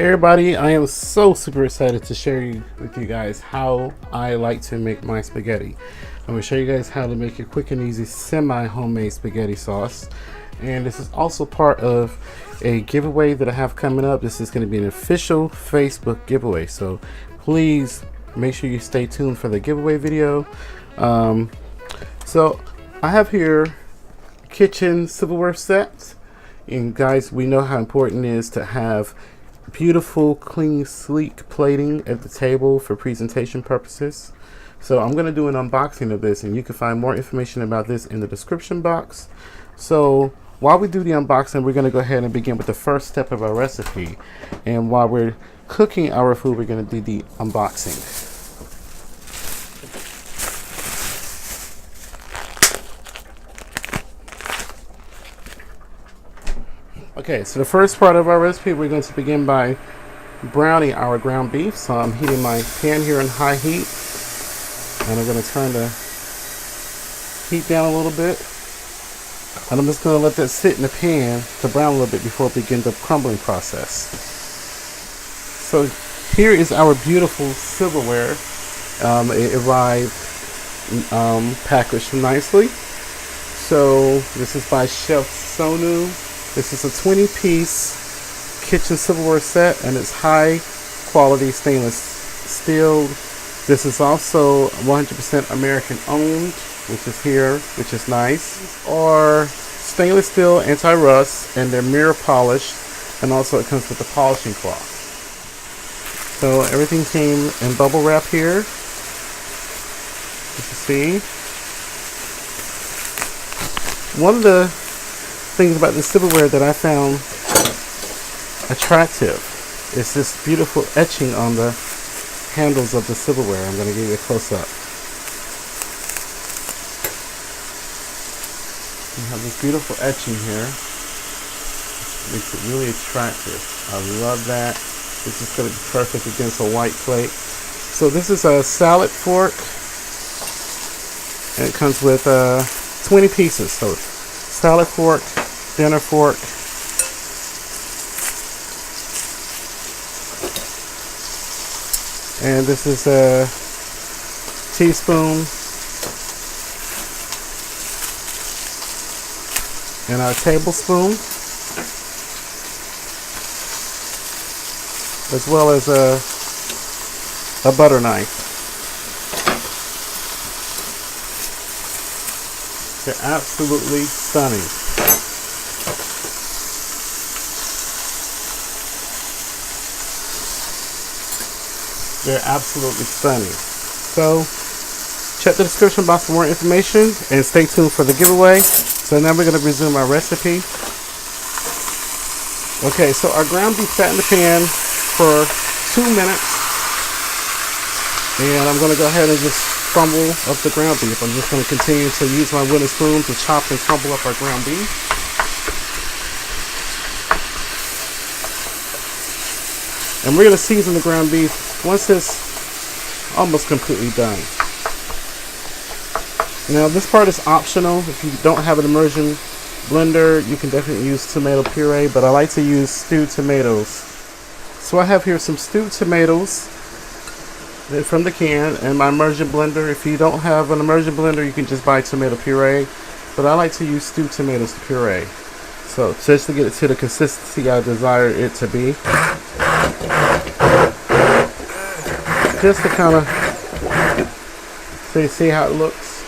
Everybody, I am so super excited to share with you guys how I like to make my spaghetti. I'm going to show you guys how to make a quick and easy semi-homemade spaghetti sauce. And this is also part of a giveaway that I have coming up. This is going to be an official Facebook giveaway, so please make sure you stay tuned for the giveaway video. So I have here kitchen silverware sets, and guys, we know how important it is to have beautiful, clean, sleek plating at the table for presentation purposes. So I'm going to do an unboxing of this, and you can find more information about this in the description box. So while we do the unboxing, we're going to go ahead and begin with the first step of our recipe. And while we're cooking our food, we're going to do the unboxing. Okay, so the first part of our recipe, we're going to begin by browning our ground beef. So I'm heating my pan here on high heat, and I'm going to turn the heat down a little bit. And I'm just going to let that sit in the pan to brown a little bit before it begins the crumbling process. So here is our beautiful silverware. It arrived packaged nicely. So this is by Chef SONU. This is a 20-piece kitchen silverware set, and it's high quality stainless steel. This is also 100% American owned, which is here, which is nice. These are stainless steel anti-rust, and they're mirror polished, and also it comes with a polishing cloth. So everything came in bubble wrap here, as you see. One of the things about the silverware that I found attractive is this beautiful etching on the handles of the silverware. I'm going to give you a close-up. You have this beautiful etching here. Makes it really attractive. I love that. This is going to be perfect against a white plate. So this is a salad fork, and it comes with 20 pieces. So salad fork, dinner fork, and this is a teaspoon, and our tablespoon, as well as a butter knife. They're absolutely stunning. They're absolutely stunning. So check the description box for more information, and stay tuned for the giveaway. So now we're going to resume our recipe. Okay, so our ground beef sat in the pan for 2 minutes, and I'm going to go ahead and just crumble up the ground beef. I'm just going to continue to use my wooden spoon to chop and crumble up our ground beef. And we're going to season the ground beef once it's almost completely done. Now this part is optional. If you don't have an immersion blender, you can definitely use tomato puree, but I like to use stewed tomatoes. So I have here some stewed tomatoes from the can and my immersion blender. If you don't have an immersion blender, you can just buy tomato puree, but I like to use stewed tomatoes to puree. So just to get it to the consistency I desire it to be. Just to kind of see how it looks.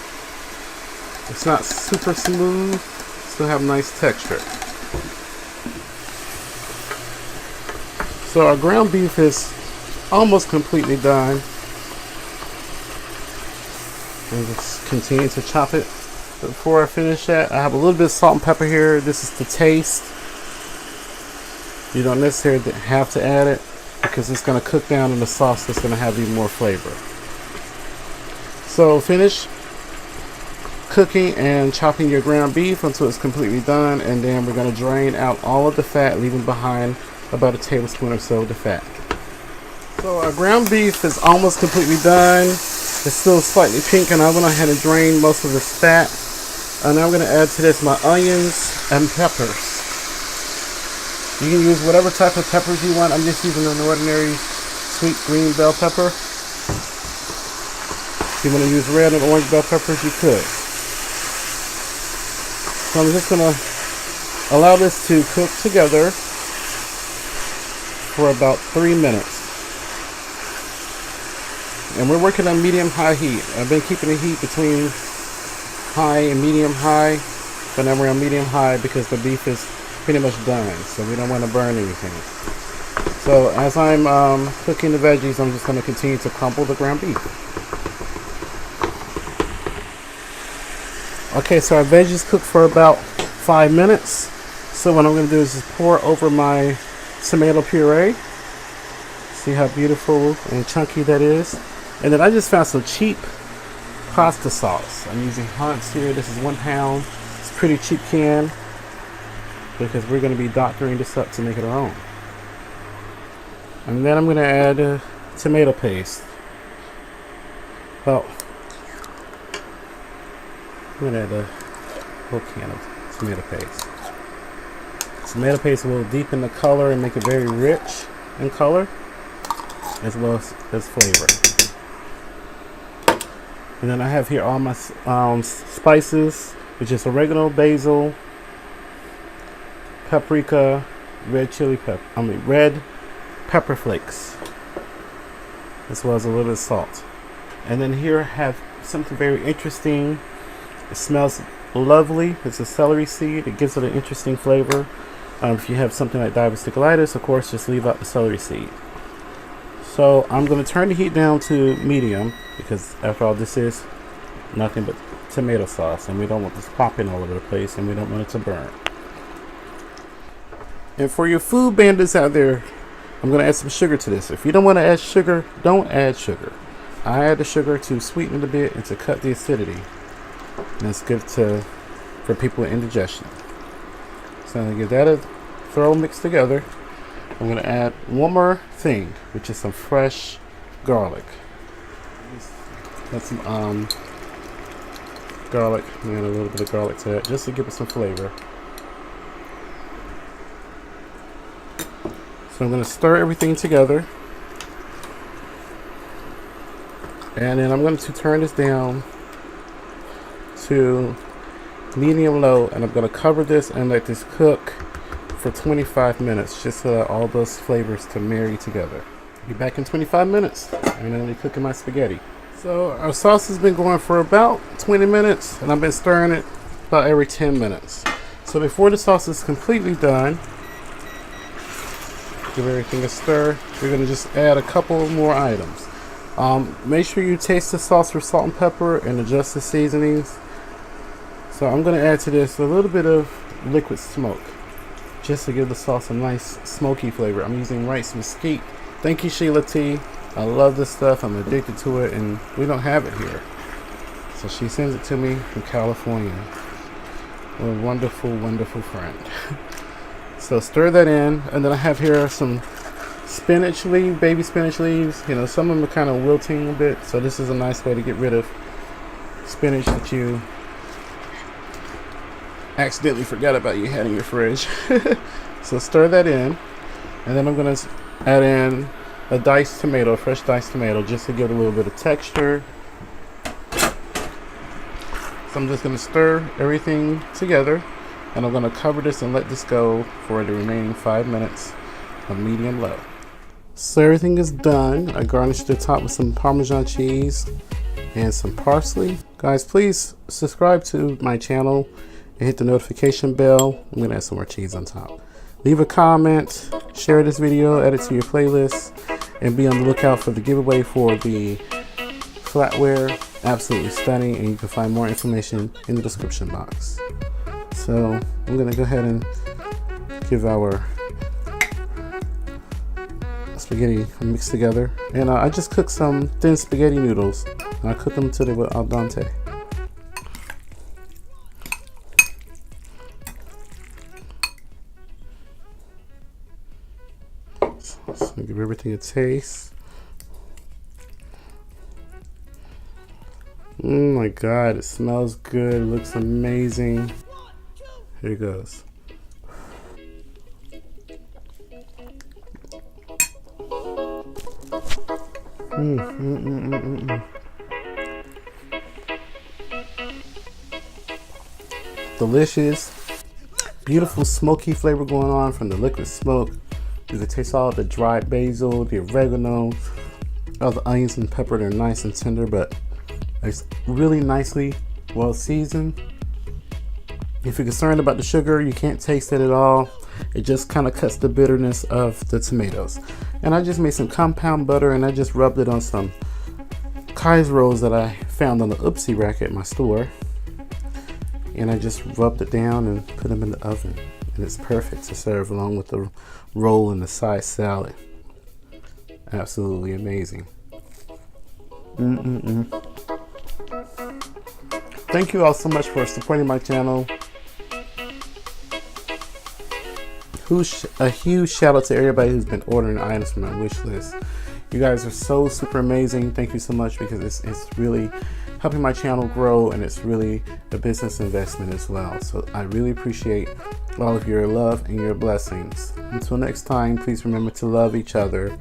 It's not super smooth, still have nice texture. So our ground beef is almost completely done. And just continue to chop it. But before I finish that, I have a little bit of salt and pepper here. This is to taste. You don't necessarily have to add it, because it's going to cook down in the sauce that's going to have even more flavor. So finish cooking and chopping your ground beef until it's completely done, and then we're going to drain out all of the fat, leaving behind about a tablespoon or so of the fat. So our ground beef is almost completely done. It's still slightly pink, and I went ahead and drained most of this fat. And now I'm going to add to this my onions and peppers. You can use whatever type of peppers you want. I'm just using an ordinary sweet green bell pepper. If you want to use red and orange bell peppers, you could. So I'm just going to allow this to cook together for about 3 minutes. And we're working on medium-high heat. I've been keeping the heat between high and medium-high, but now we're on medium-high because the beef is pretty much done, so we don't want to burn anything. So as I'm cooking the veggies, I'm just going to continue to crumble the ground beef. Okay, so our veggies cook for about 5 minutes. So what I'm going to do is just pour over my tomato puree. See how beautiful and chunky that is. And then I just found some cheap pasta sauce. I'm using Hunt's here. This is 1 pound. It's a pretty cheap can because we're going to be doctoring this up to make it our own. And then I'm going to add tomato paste. Well, I'm going to add a whole can of tomato paste. Tomato paste will deepen the color and make it very rich in color as well as flavor. And then I have here all my spices, which is oregano, basil, paprika, red pepper flakes, as well as a little bit of salt. And then here I have something very interesting. It smells lovely. It's a celery seed. It gives it an interesting flavor. If you have something like diverticulitis, of course, just leave out the celery seed. So I'm going to turn the heat down to medium because after all, this is nothing but tomato sauce and we don't want this popping all over the place and we don't want it to burn. And for your food bandits out there, I'm going to add some sugar to this. If you don't want to add sugar, don't add sugar. I add the sugar to sweeten it a bit and to cut the acidity. And it's good for people with indigestion. So I'm going to give that a thorough mix together. I'm going to add one more thing, which is some fresh garlic. Add some garlic, and add a little bit of garlic to that, just to give it some flavor. So I'm going to stir everything together. And then I'm going to turn this down to medium low, and I'm going to cover this and let this cook for 25 minutes just so that all those flavors to marry together. Be back in 25 minutes and I'm cooking my spaghetti. So our sauce has been going for about 20 minutes and I've been stirring it about every 10 minutes. So before the sauce is completely done, give everything a stir. We're going to just add a couple more items. Make sure you taste the sauce for salt and pepper and adjust the seasonings. So I'm going to add to this a little bit of liquid smoke, just to give the sauce a nice smoky flavor. I'm using rice mesquite. Thank you, Sheila T. I love this stuff. I'm addicted to it, and we don't have it here. So she sends it to me from California. What a wonderful, wonderful friend. So stir that in, and then I have here some spinach leaves, baby spinach leaves. You know, some of them are kind of wilting a bit, so this is a nice way to get rid of spinach that you accidentally forgot about you had in your fridge. So stir that in, and then I'm going to add in a diced tomato, a fresh diced tomato, just to give it a little bit of texture. So I'm just going to stir everything together, and I'm going to cover this and let this go for the remaining 5 minutes on medium low. So everything is done. I garnished the top with some Parmesan cheese and some parsley. Guys, please subscribe to my channel and hit the notification bell. I'm going to add some more cheese on top. Leave a comment, share this video, add it to your playlist, and be on the lookout for the giveaway for the flatware. Absolutely stunning, and you can find more information in the description box. So I'm going to go ahead and give our spaghetti a mix together. And I just cooked some thin spaghetti noodles, and I cooked them till they were al dente. So give everything a taste. Oh my god, it smells good, it looks amazing. Here it goes. Delicious. Beautiful smoky flavor going on from the liquid smoke. You can taste all the dried basil, the oregano, all the onions and pepper. They're nice and tender, but it's really nicely well seasoned. If you're concerned about the sugar, you can't taste it at all. It just kind of cuts the bitterness of the tomatoes. And I just made some compound butter and I just rubbed it on some Kai's rolls that I found on the Oopsie rack at my store. And I just rubbed it down and put them in the oven. And it's perfect to serve along with the roll and the side salad. Absolutely amazing. Thank you all so much for supporting my channel. A huge shout out to everybody who's been ordering items from my wish list. You guys are so super amazing. Thank you so much, because it's really helping my channel grow, and it's really a business investment as well. So I really appreciate all of your love and your blessings. Until next time, please remember to love each other